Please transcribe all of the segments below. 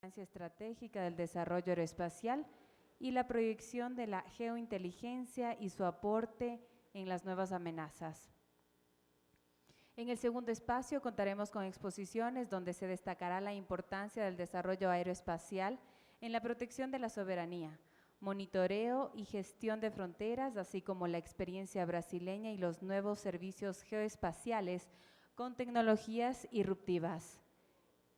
Estratégica del desarrollo aeroespacial y la proyección de la geointeligencia y su aporte en las nuevas amenazas. En el segundo espacio contaremos con exposiciones donde se destacará la importancia del desarrollo aeroespacial en la protección de la soberanía, monitoreo y gestión de fronteras, así como la experiencia brasileña y los nuevos servicios geoespaciales con tecnologías irruptivas.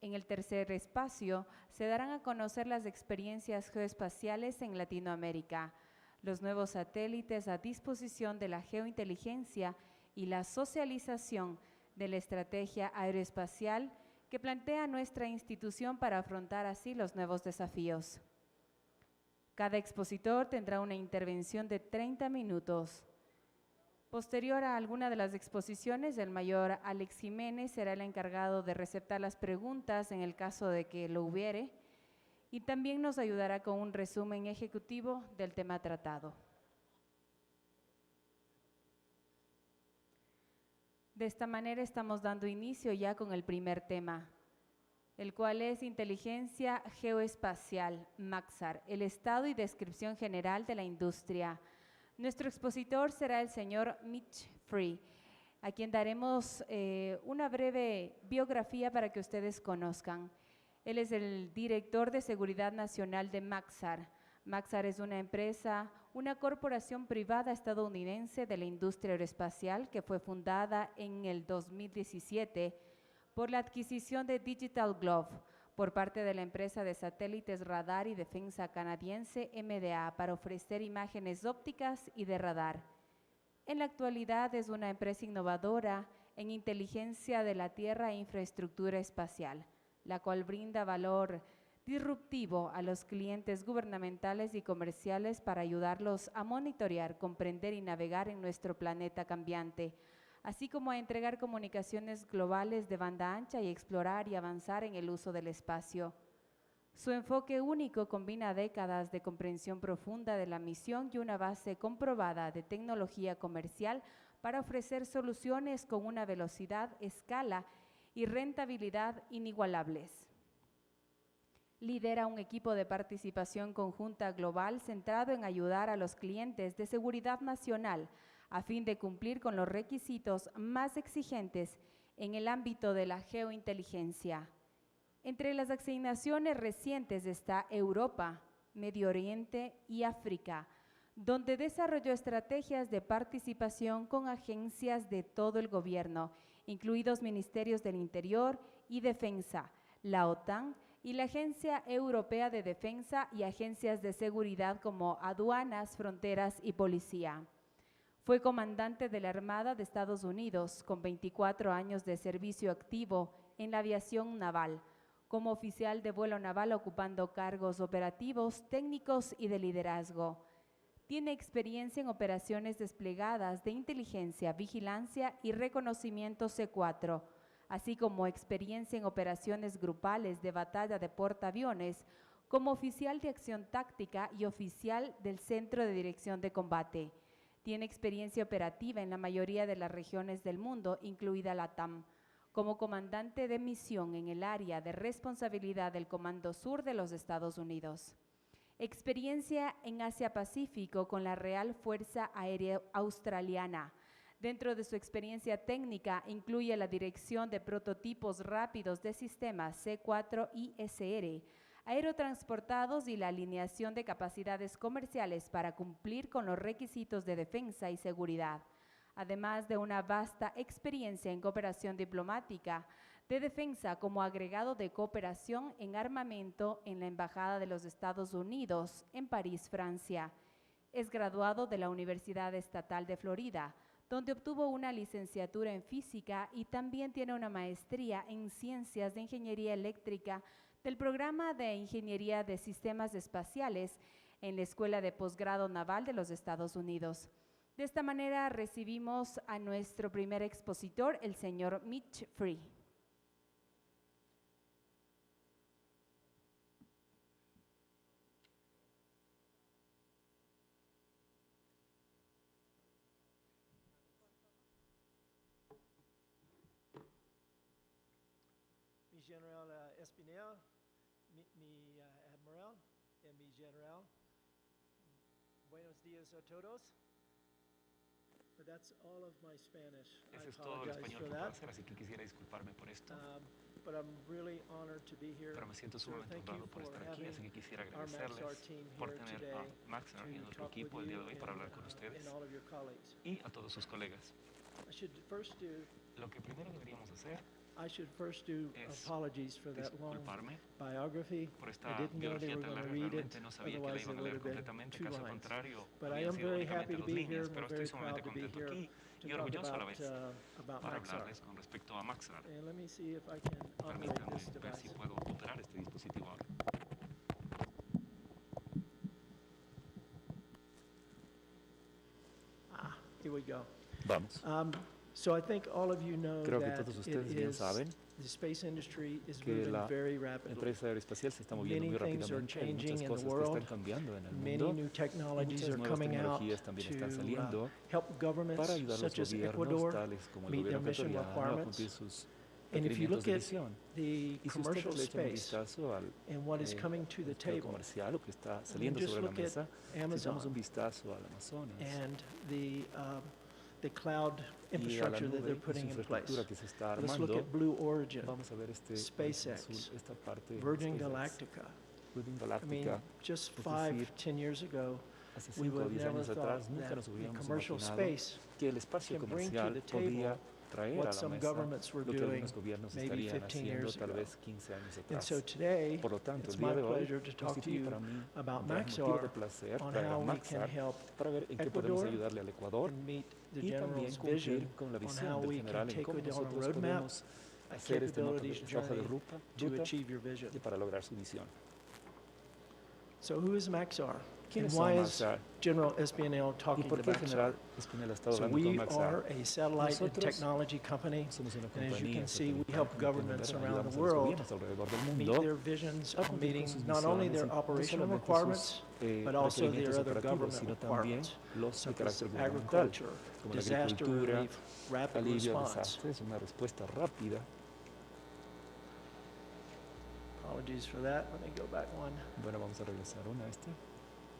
En el tercer espacio se darán a conocer las experiencias geoespaciales en Latinoamérica, los nuevos satélites a disposición de la geointeligencia y la socialización de la estrategia aeroespacial que plantea nuestra institución para afrontar así los nuevos desafíos. Cada expositor tendrá una intervención de 30 minutos. Posterior a alguna de las exposiciones, el mayor Alex Jiménez será el encargado de receptar las preguntas en el caso de que lo hubiere y también nos ayudará con un resumen ejecutivo del tema tratado. De esta manera estamos dando inicio ya con el primer tema, el cual es Inteligencia Geoespacial, MAXAR, el estado y descripción general de la industria. Nuestro expositor será el señor Mitch Free, a quien daremos una breve biografía para que ustedes conozcan. Él es el director de Seguridad Nacional de MAXAR. MAXAR es una empresa, una corporación privada estadounidense de la industria aeroespacial que fue fundada en el 2017 por la adquisición de Digital Glove por parte de la empresa de satélites radar y defensa canadiense MDA para ofrecer imágenes ópticas y de radar. En la actualidad es una empresa innovadora en inteligencia de la Tierra e infraestructura espacial, la cual brinda valor disruptivo a los clientes gubernamentales y comerciales para ayudarlos a monitorear, comprender y navegar en nuestro planeta cambiante, así como a entregar comunicaciones globales de banda ancha y explorar y avanzar en el uso del espacio. Su enfoque único combina décadas de comprensión profunda de la misión y una base comprobada de tecnología comercial para ofrecer soluciones con una velocidad, escala y rentabilidad inigualables. Lidera un equipo de participación conjunta global centrado en ayudar a los clientes de seguridad nacional a fin de cumplir con los requisitos más exigentes en el ámbito de la geointeligencia. Entre las asignaciones recientes está Europa, Medio Oriente y África, donde desarrolló estrategias de participación con agencias de todo el gobierno, incluidos Ministerios del Interior y Defensa, la OTAN y la Agencia Europea de Defensa y agencias de seguridad como aduanas, fronteras y policía. Fue comandante de la Armada de Estados Unidos con 24 años de servicio activo en la aviación naval, como oficial de vuelo naval ocupando cargos operativos, técnicos y de liderazgo. Tiene experiencia en operaciones desplegadas de inteligencia, vigilancia y reconocimiento C4, así como experiencia en operaciones grupales de batalla de portaaviones como oficial de acción táctica y oficial del Centro de Dirección de Combate. Tiene experiencia operativa en la mayoría de las regiones del mundo, incluida la TAM, como comandante de misión en el área de responsabilidad del Comando Sur de los Estados Unidos. Experiencia en Asia-Pacífico con la Real Fuerza Aérea Australiana. Dentro de su experiencia técnica incluye la dirección de prototipos rápidos de sistemas C4 y SR, aerotransportados y la alineación de capacidades comerciales para cumplir con los requisitos de defensa y seguridad, además de una vasta experiencia en cooperación diplomática de defensa como agregado de cooperación en armamento en la Embajada de los Estados Unidos en París, Francia. Es graduado de la Universidad Estatal de Florida, donde obtuvo una licenciatura en física y también tiene una maestría en ciencias de ingeniería eléctrica del programa de ingeniería de sistemas espaciales en la Escuela de Posgrado Naval de los Estados Unidos. De esta manera recibimos a nuestro primer expositor, el señor Mitch Free. Mi General Espinel, mi admiral y mi general. Buenos días a todos. But that's all of my Spanish. Ese es todo el español que puedo hacer, así que quisiera disculparme por esto. But I'm really honored to be here. Pero me siento sumamente honrado por estar aquí, así que quisiera agradecerles por tener a Maxar y a nuestro equipo el día de hoy para hablar con ustedes y a todos sus colegas. Lo que primero deberíamos hacer es disculparme por esta biografía tan larga. Realmente no sabía que la iban a leer completamente, caso contrario, habían sido únicamente 2 líneas, pero estoy sumamente contento aquí y orgulloso a la vez para hablarles con respecto a Maxar. Permítanme ver si puedo operar este dispositivo ahora. Here we go. Vamos. So I think all of you know Creo que that todos ustedes bien saben the space industry is que moving la very rapidly. empresa aeroespacial se está moviendo muy Many things are rápidamente. Hay changing muchas in the cosas que world. están cambiando en el Many mundo. new technologies Muchas are nuevas coming out tecnologías también están to saliendo help governments para ayudar a los such as gobiernos, Ecuador tales como el meet their gobierno mission ecuatoriano, a requirements. cumplir sus And if you requerimientos look de at visión. the Y si commercial ustedes le echan un space vistazo al and what is coming to the mercado table, comercial, lo que está saliendo just sobre la look at mesa, si Amazon echamos un vistazo al Amazonas and the cloud y a la infrastructure that nube they're y su putting in place. infraestructura que se está Let's look armando, at Blue Origin, vamos a ver este SpaceX, azul, esta parte de Virgin SpaceX, Galactica. Virgin I mean, Galactica. just es 5, decir, 10 years ago, hace we 5 would o have 10 never años thought atrás nunca that nos the hubiéramos commercial imaginado space que el espacio can bring to the comercial podía table traer what a la some mesa governments were lo que doing algunos gobiernos maybe estarían 15 haciendo years tal ago. vez 15 años And atrás. so today, Por lo tanto, it's el día my de hoy pleasure to talk to constituye you para mí about un gran motivo de Maxar placer on traer a how we can Maxar help para ver en qué podemos Ecuador ayudarle al Ecuador and meet the y también General's cumplir vision con la on how visión del we can general en take cómo it on a nosotros roadmap, podemos a hacer esta capabilities hoja de journey ruta to achieve your vision. para lograr su visión. So who is Maxar? ¿Quiénes And son why is Maxar? General Espinel ¿Y talking por to qué el general Maxar? Espinel ha estado So hablando con we Maxar? are a satellite and Nosotros technology company, somos una and as you compañía can see, we satelital, help como pueden governments ver, around ayudamos the a los world gobiernos alrededor del meet mundo their visions a on cumplir meeting con sus not only misiones their y no operational solamente requirements, sus but also their requerimientos other operativos, government sino también requirements, los de such as carácter gubernamental, agriculture, como la disaster agricultura, relief, rapid alivio a response. desastres, una respuesta rápida. Apologies for that. Let me go back one. Bueno, vamos a regresar una a este.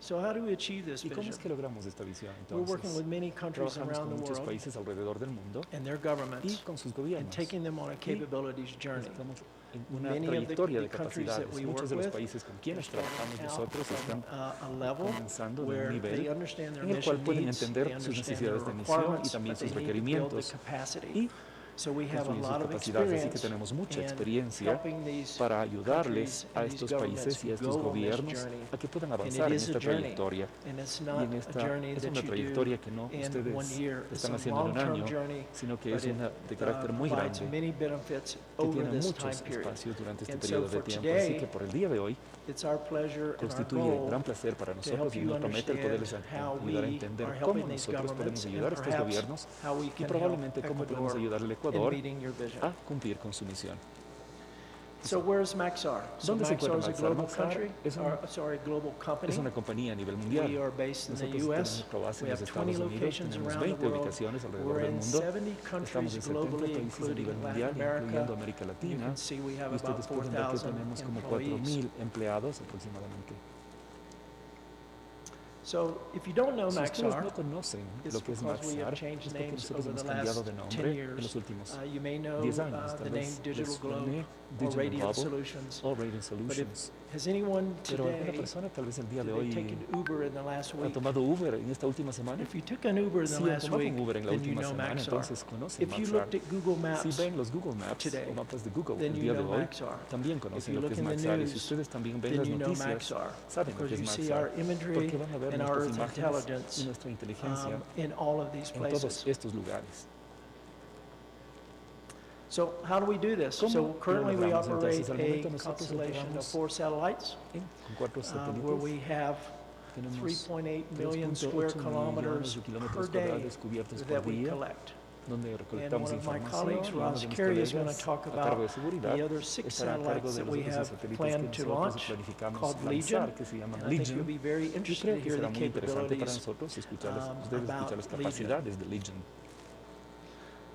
So how do we achieve this ¿Y cómo vision? es que logramos esta visión? We're working with Entonces, many countries trabajamos around con the muchos world países alrededor del mundo and their y governments con sus and gobiernos. taking them on a capabilities journey. Estamos en una Many of the trayectoria de countries that capacidades. we Muchos work de los with países con quienes are starting trabajamos out nosotros from están a level comenzando de un where nivel they understand their en el cual mission pueden needs, they entender sus understand their necesidades de misión y requirements, también but they sus need to build the requerimientos capacity. y So we have a construir sus lot of capacidades. Así que experience tenemos mucha in experiencia helping these para ayudarles countries a and these estos países y a estos governments go on this gobiernos journey. a que puedan And avanzar it en is a esta journey, trayectoria. and it's Y not en a esta journey es that una you do trayectoria que no in ustedes 1 year. It's están a haciendo en un long-term año, journey, sino que but es una de carácter muy provides grande, many benefits que over tiene this muchos time period. espacios durante este And so periodo de for tiempo. Así today, que por el día de hoy it's our pleasure and our constituye goal gran placer para to nosotros help y you nos promete el poderles understand how ayudar a we entender are cómo helping these nosotros governments podemos and ayudar a estos perhaps gobiernos how we y can help probablemente cómo podemos Ecuador ayudar al in Ecuador meeting your vision. a cumplir con su misión. So where's Maxar? So ¿Dónde se Maxar encuentra is a Maxar? global Maxar country, es global company. Es una compañía a nivel We mundial. are based in the Nosotros U.S. tenemos nuestra base We en have los 20 Estados Unidos, locations tenemos around 20 the world. ubicaciones alrededor We're del in mundo. 70 Estamos countries en 70 globally, países a including nivel Latin mundial, incluyendo America. América You Latina. can see we have Y about ustedes pueden ver que 4,000 tenemos como employees. 4.000 empleados aproximadamente. So if you don't know Si ustedes Maxar, no conocen it's lo que es because we have Maxar, changed es porque names nosotros over hemos the cambiado last de 10 nombre en years. los últimos You may know 10 años. the Tal name vez Digital les Globe suene or Digital Radiant Global Solutions. o Radiant But Solutions. has anyone Pero alguna today persona tal vez el día de they've hoy taken Uber in the last ha week? tomado Uber en esta última semana. If you took an Uber in the Si han last tomado week, un Uber en la then you última know semana, Maxar. entonces conocen If you Maxar. looked at Google Maps, Si ven los Google Maps today, o mapas de Google then el you día de know hoy, Maxar. también If conocen you lo que look es in the Maxar. Y si news, ustedes también ven then las you know noticias, Maxar, saben lo because que es you see our Maxar. imagery Porque van a ver and our nuestras Earth imágenes y intelligence nuestra inteligencia in all of these en todos places. estos lugares. So how do we do this? ¿Cómo So lo currently we logramos? operate Entonces, al a momento nosotros constellation of operamos 4 satellites con 4 where satélites. we have Tenemos 3.8 million square 3.8 millones kilometers de per kilómetros day cuadrados cubiertos por that we día, collect. donde And recolectamos one of my información. colleagues, Y uno Ross de mis Carey, is going to colegas talk a cargo about de seguridad the other 6 estará a cargo satellites de that los we otros have satélites que planned to nosotros launch planificamos called lanzar, Legion. que se llaman And I think you'll Legion. be very Yo interested creo to que hear será the muy interesante para capabilities nosotros escuchar las about capacidades de Legion. Legion.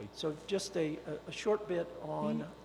hoy. So just a short bit on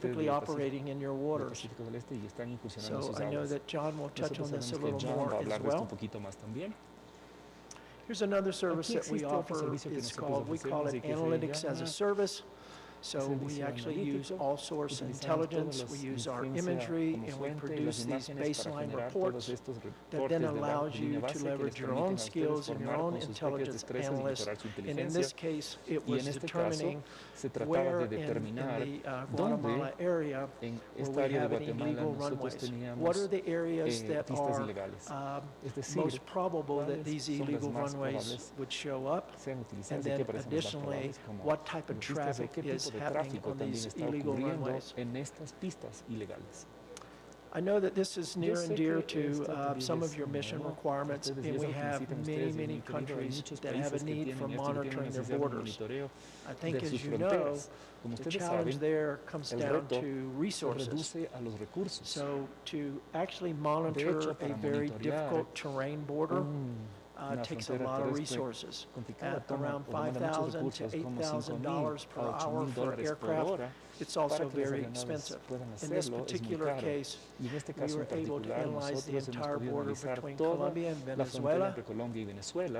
typically operating in your waters. Pacífico del Este y están incursionando en So sus I know aguas. that John will touch on Nosotros this a sabemos que little John va more a as hablar de esto well. un poquito más también. Here's another service Aquí that we existe otro offer. servicio que It's nosotros called, we call ofrecemos y it que se Analytics as a llama Service. So we actually use all source intelligence, we use our imagery, and we produce these baseline reports that then allows you to leverage your own skills and your own intelligence analysts. And in this case, it was determining where in the Guatemala area where we have any illegal runways. What are the areas that are most probable that these illegal runways would show up? And then additionally, what type of traffic is happening on these illegal runways? I know that this is near and dear to some of your mission requirements, and we have many, many countries that have a need for monitoring their borders. I think, as you know, the challenge there comes down to resources. So to actually monitor a very difficult terrain border takes a lot of resources. At around $5,000 to $8,000 per hour for an aircraft, it's also very expensive. In this particular case, we were able to analyze the entire border between Colombia and Venezuela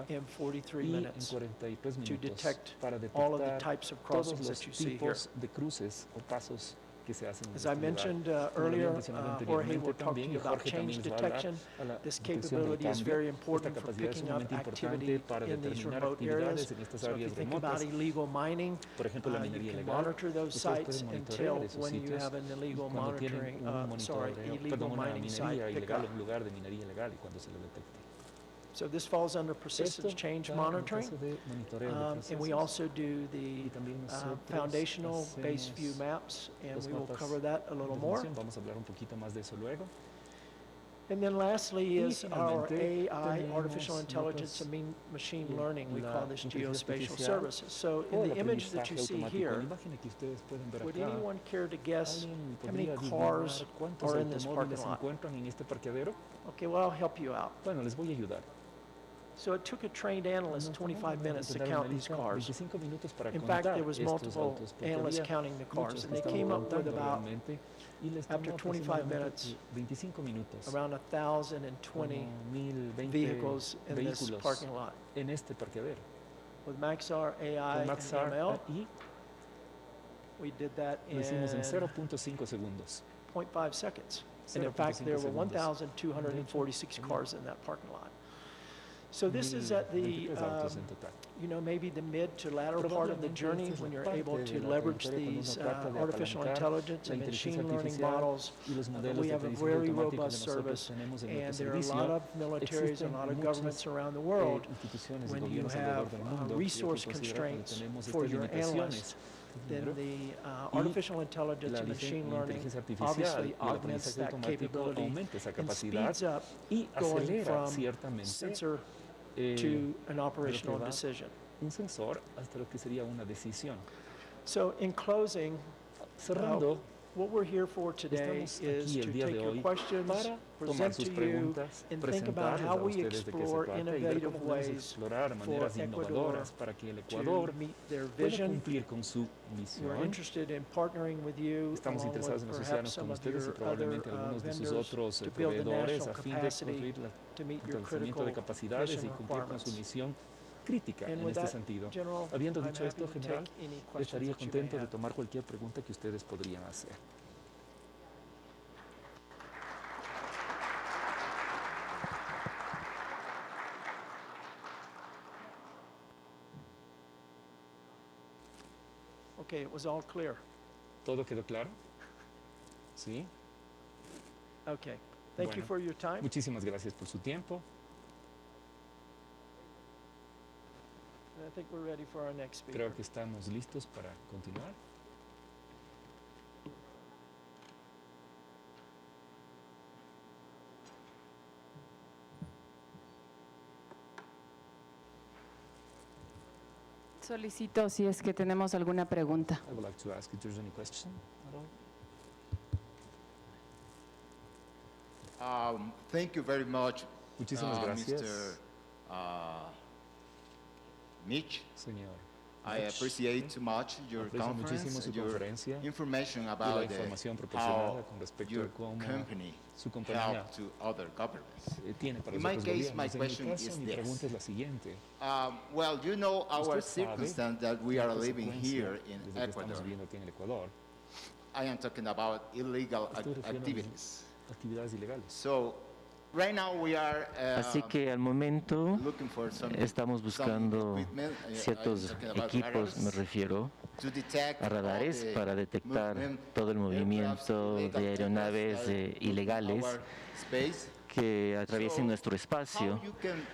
in 43 minutes to detect all of the types of crossings that you see here. As I mentioned earlier, Jorge will talk to you about change detection. This capability is very important for picking up activity in these remote areas. So if you think about illegal mining, you can monitor those sites until when you have an illegal mining site pickup. So this falls under persistence change monitoring, and we also do the foundational base view maps, and we will cover that a little more. And then lastly is our AI, artificial intelligence and machine learning. We call this Geospatial Services. So in the image that you see here, would anyone care to guess how many cars are in this parking lot? Okay, well, I'll help you out. So it took a trained analyst 25 minutes to count these cars. In fact, there was multiple analysts counting the cars, and they came up with about, after 25 minutes, around 1,020 vehicles in this parking lot. With Maxar AI and ML, we did that in 0.5 seconds. And in fact, there were 1,246 cars in that parking lot. So this is at the, maybe the mid to latter part of the journey when you're able to leverage these artificial intelligence and machine learning models. We have a very robust service, and there are a lot of militaries and a lot of governments around the world. When you have resource constraints for your analysts, then the artificial intelligence and machine learning obviously augments that capability and speeds up going from sensor to an operational decision. So in closing, what we're here for today is to take your questions, present to you, and think about how we explore innovative ways for Ecuador to meet their vision. We're interested in partnering with you, along with perhaps some of your other vendors, to build the national capacity to meet your critical mission requirements. And with that, General, I'm happy to take any questions that you may have. Okay, it was all clear. ¿Todo quedó claro? ¿Sí? Okay, thank you for your time. Muchísimas gracias por su tiempo. And I think we're ready for our next speaker. Creo que estamos listos para continuar. Solicito si es que tenemos alguna pregunta. I would like to ask if there's any question at all. Thank you very much, Muchísimas gracias, Mr. Mitch. señor I appreciate too much your Aprecio muchísimo conference, su your conferencia information y la about información how proporcionada con respecto your a cómo company su compañía help to other governments. tiene para In los my otros case, my gobiernos. En mi question caso, is mi this. pregunta es la siguiente. Well, you know our Usted sabe circumstance that we la are living consecuencia here in desde que Ecuador. estamos viviendo aquí en el Ecuador. I am talking about illegal Estoy refiriendo a activities. actividades ilegales. So, right now we are Así que al momento looking for some estamos buscando equipment, ciertos I'm talking about equipos, me radars, refiero to detect a radares all the para detectar movement, todo el movimiento aircraft, de aeronaves aircraft that put ilegales our space. que atraviesen So, nuestro espacio. how you can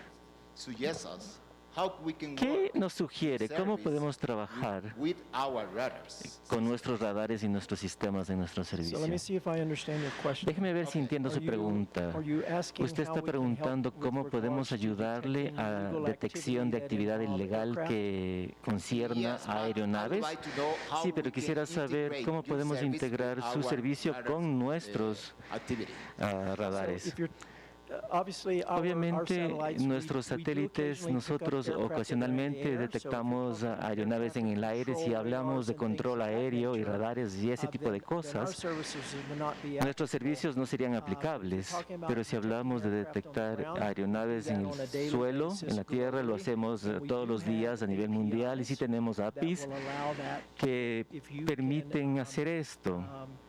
suggest us how we can ¿Qué work nos sugiere? ¿Cómo service podemos trabajar with our radars? con nuestros radares y nuestros sistemas de nuestro So let me servicio? see if I understand your question. Déjeme ver si entiendo su pregunta. Are you asking Usted how está we can preguntando help cómo with podemos regards to ayudarle detecting a illegal detección de activity that actividad involve ilegal aircraft? que concierna Yes, a but I would aeronaves. like to know how Sí, pero we can quisiera saber integrate cómo your podemos service integrar with su our servicio radars, con nuestros activity. radares. So if you're, obviously our Obviamente, satellites, nuestros we do satélites, occasionally pick up nosotros aircraft that are in the ocasionalmente air. So if you're detectamos talking about aeronaves en el aire. Si control hablamos de radars and things control of that aéreo y nature, radares y ese tipo de then our cosas, services would not be nuestros applicable. servicios no serían If you're aplicables. talking about Pero si hablamos de detecting aircraft on the detectar ground, aeronaves we do en that on a el daily suelo, basis en la tierra, lo globally, hacemos and we todos do los días a have nivel mundial y sí APIs tenemos that APIs will allow that que if you permiten can, hacer esto.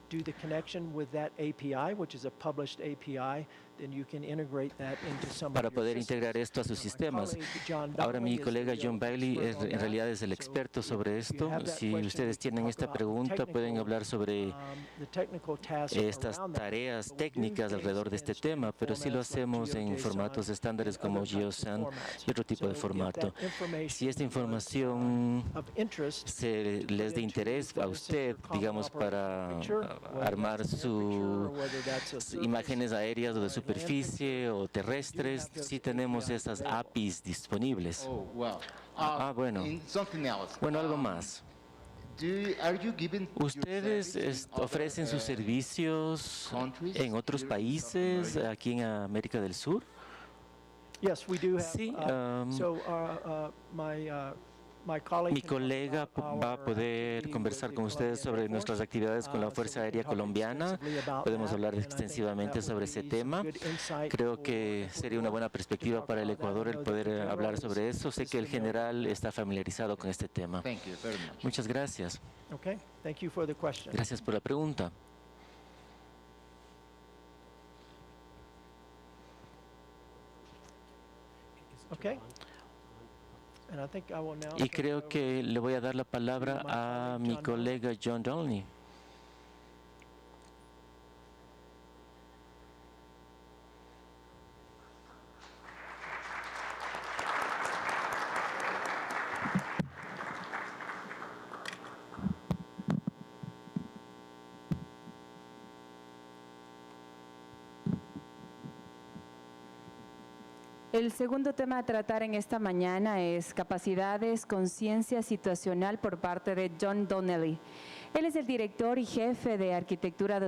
do the connection with that API, which is a published API, then you can integrate that into some Para of your poder systems. integrar esto a sus My sistemas. colleague John Ahora mi Bailey is colega the John Bailey expert on en that. realidad es el So experto if sobre you esto. have that Si question, ustedes we can tienen talk esta about the pregunta, pueden technical, hablar sobre the technical tasks estas around that. tareas But we do técnicas things alrededor de in este standard tema, pero sí lo formats like hacemos en GeoJSON formatos estándares and como other types of GeoSAN formats. y otro tipo de So if formato. that information Si esta was, información of interest, se les de interés a usted, digamos, para armar sus imágenes aéreas o de superficie o terrestres, sí tenemos esas APIs disponibles. Oh, well. Bueno. Something else. Bueno, algo más. Are you giving your ¿Ustedes service in other, ofrecen sus servicios countries en otros here in South países America? aquí en América del Sur? Yes, we do have. Sí, My colleague mi can talk colega about va a our poder activity conversar with con the ustedes Colombian sobre Air nuestras Force. actividades con la So Fuerza we Aérea can talk Colombiana. extensively about Podemos that, hablar and I think extensivamente that sobre would ese be some tema. good insight Creo for que sería una buena perspectiva para el Ecuador el poder hablar sobre eso. Sé que el general está familiarizado con este tema. Thank you very much. Muchas gracias. Okay, thank you for the question. Gracias por la pregunta. Okay. And I think I will now Y turn it creo over que le voy a dar la palabra to my a colleague, mi John colega John Downey. El segundo tema a tratar en esta mañana es capacidades, conciencia situacional por parte de John Donnelly. Él es el director y jefe de arquitectura